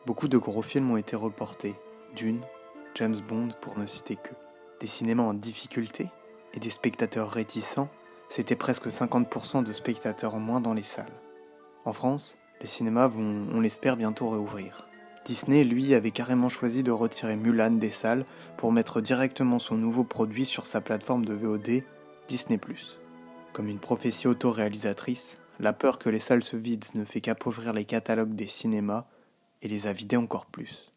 Beaucoup de gros films ont été reportés. Dune, James Bond pour ne citer que. Des cinémas en difficulté et des spectateurs réticents, c'était presque 50% de spectateurs en moins dans les salles. En France, les cinémas vont, on l'espère, bientôt réouvrir. Disney, lui, avait carrément choisi de retirer Mulan des salles pour mettre directement son nouveau produit sur sa plateforme de VOD, Disney+. Comme une prophétie autoréalisatrice, la peur que les salles se vident ne fait qu'appauvrir les catalogues des cinémas et les a vidés encore plus.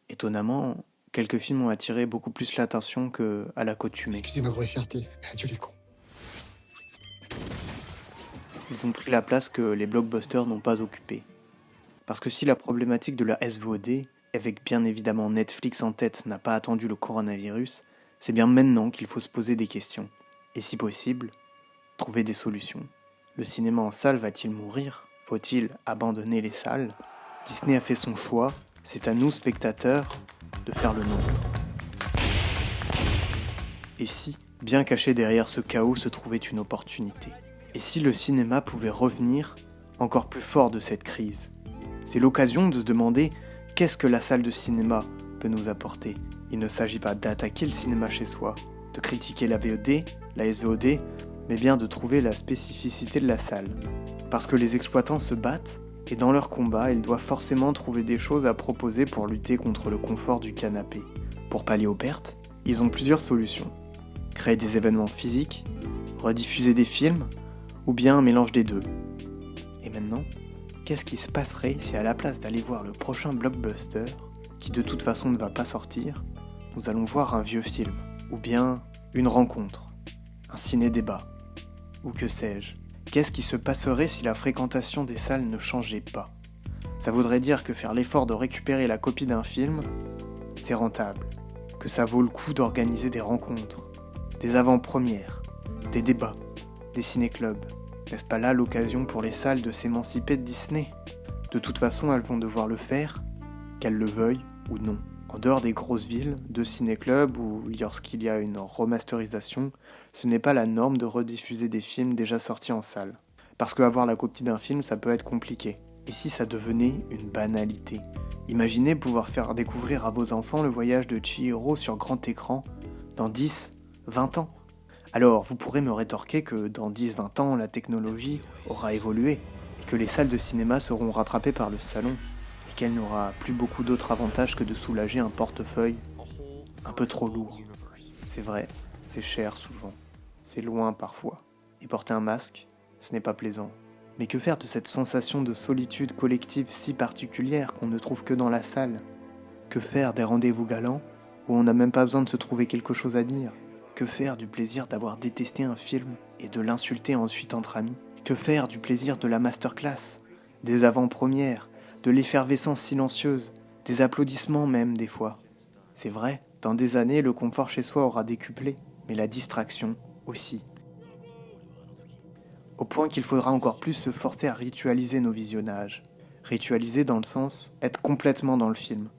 Étonnamment, quelques films ont attiré beaucoup plus l'attention qu'à l'accoutumée. Excusez ma grossièreté, adieu les cons. Ils ont pris la place que les blockbusters n'ont pas occupée. Parce que si la problématique de la SVOD, avec bien évidemment Netflix en tête, n'a pas attendu le coronavirus, c'est bien maintenant qu'il faut se poser des questions. Et si possible, trouver des solutions. Le cinéma en salle va-t-il mourir ? Faut-il abandonner les salles ? Disney a fait son choix, c'est à nous, spectateurs, de faire le nôtre. Et si, bien caché derrière ce chaos, se trouvait une opportunité ? Et si le cinéma pouvait revenir encore plus fort de cette crise ? C'est l'occasion de se demander qu'est-ce que la salle de cinéma peut nous apporter. Il ne s'agit pas d'attaquer le cinéma chez soi, de critiquer la VOD, la SVOD, mais bien de trouver la spécificité de la salle. Parce que les exploitants se battent, et dans leur combat, ils doivent forcément trouver des choses à proposer pour lutter contre le confort du canapé. Pour pallier aux pertes, ils ont plusieurs solutions. Créer des événements physiques, rediffuser des films, ou bien un mélange des deux. Et maintenant, qu'est-ce qui se passerait si à la place d'aller voir le prochain blockbuster, qui de toute façon ne va pas sortir, nous allons voir un vieux film, ou bien une rencontre, un ciné-débat, ou que sais-je. Qu'est-ce qui se passerait si la fréquentation des salles ne changeait pas ? Ça voudrait dire que faire l'effort de récupérer la copie d'un film, c'est rentable, que ça vaut le coup d'organiser des rencontres, des avant-premières, des débats, des ciné-clubs. N'est-ce pas là l'occasion pour les salles de s'émanciper de Disney ? De toute façon, elles vont devoir le faire, qu'elles le veuillent ou non. En dehors des grosses villes, de ciné-clubs ou lorsqu'il y a une remasterisation, ce n'est pas la norme de rediffuser des films déjà sortis en salle. Parce qu'avoir la copie d'un film, ça peut être compliqué. Et si ça devenait une banalité ? Imaginez pouvoir faire découvrir à vos enfants le voyage de Chihiro sur grand écran dans 10, 20 ans. Alors, vous pourrez me rétorquer que dans 10-20 ans, la technologie aura évolué et que les salles de cinéma seront rattrapées par le salon et qu'elle n'aura plus beaucoup d'autres avantages que de soulager un portefeuille un peu trop lourd. C'est vrai, c'est cher souvent, c'est loin parfois. Et porter un masque, ce n'est pas plaisant. Mais que faire de cette sensation de solitude collective si particulière qu'on ne trouve que dans la salle ? Que faire des rendez-vous galants où on n'a même pas besoin de se trouver quelque chose à dire ? Que faire du plaisir d'avoir détesté un film et de l'insulter ensuite entre amis ? Que faire du plaisir de la masterclass, des avant-premières, de l'effervescence silencieuse, des applaudissements même des fois ? C'est vrai, dans des années, le confort chez soi aura décuplé, mais la distraction aussi. Au point qu'il faudra encore plus se forcer à ritualiser nos visionnages. Ritualiser dans le sens être complètement dans le film.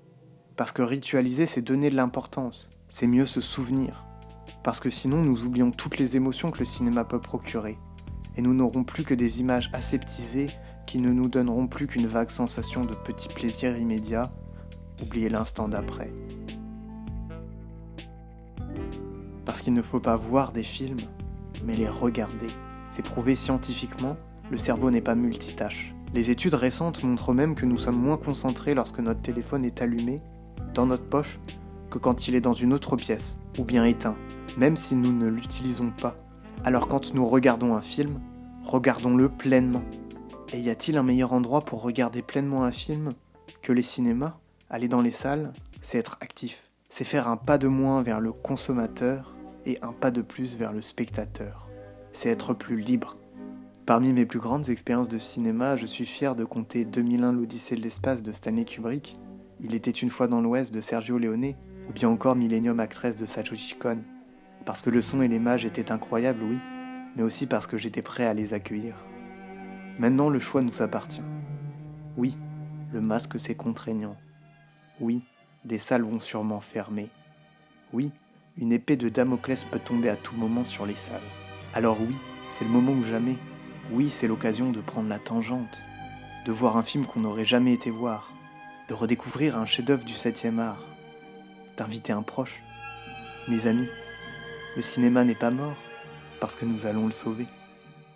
Parce que ritualiser, c'est donner de l'importance, c'est mieux se souvenir. Parce que sinon, nous oublions toutes les émotions que le cinéma peut procurer. Et nous n'aurons plus que des images aseptisées qui ne nous donneront plus qu'une vague sensation de petit plaisir immédiat, oublier l'instant d'après. Parce qu'il ne faut pas voir des films, mais les regarder. C'est prouvé scientifiquement, le cerveau n'est pas multitâche. Les études récentes montrent même que nous sommes moins concentrés lorsque notre téléphone est allumé, dans notre poche, que quand il est dans une autre pièce, ou bien éteint, même si nous ne l'utilisons pas. Alors quand nous regardons un film, regardons-le pleinement. Et y a-t-il un meilleur endroit pour regarder pleinement un film que les cinémas ? Aller dans les salles, c'est être actif. C'est faire un pas de moins vers le consommateur et un pas de plus vers le spectateur. C'est être plus libre. Parmi mes plus grandes expériences de cinéma, je suis fier de compter 2001 l'Odyssée de l'espace de Stanley Kubrick, Il était une fois dans l'Ouest de Sergio Leone, ou bien encore Millennium Actress de Satoshi Kon. Parce que le son et l'image étaient incroyables, oui, mais aussi parce que j'étais prêt à les accueillir. Maintenant, le choix nous appartient. Oui, le masque c'est contraignant. Oui, des salles vont sûrement fermer. Oui, une épée de Damoclès peut tomber à tout moment sur les salles. Alors oui, c'est le moment ou jamais. Oui, c'est l'occasion de prendre la tangente, de voir un film qu'on n'aurait jamais été voir, de redécouvrir un chef-d'œuvre du 7e art, d'inviter un proche. Mes amis, le cinéma n'est pas mort parce que nous allons le sauver.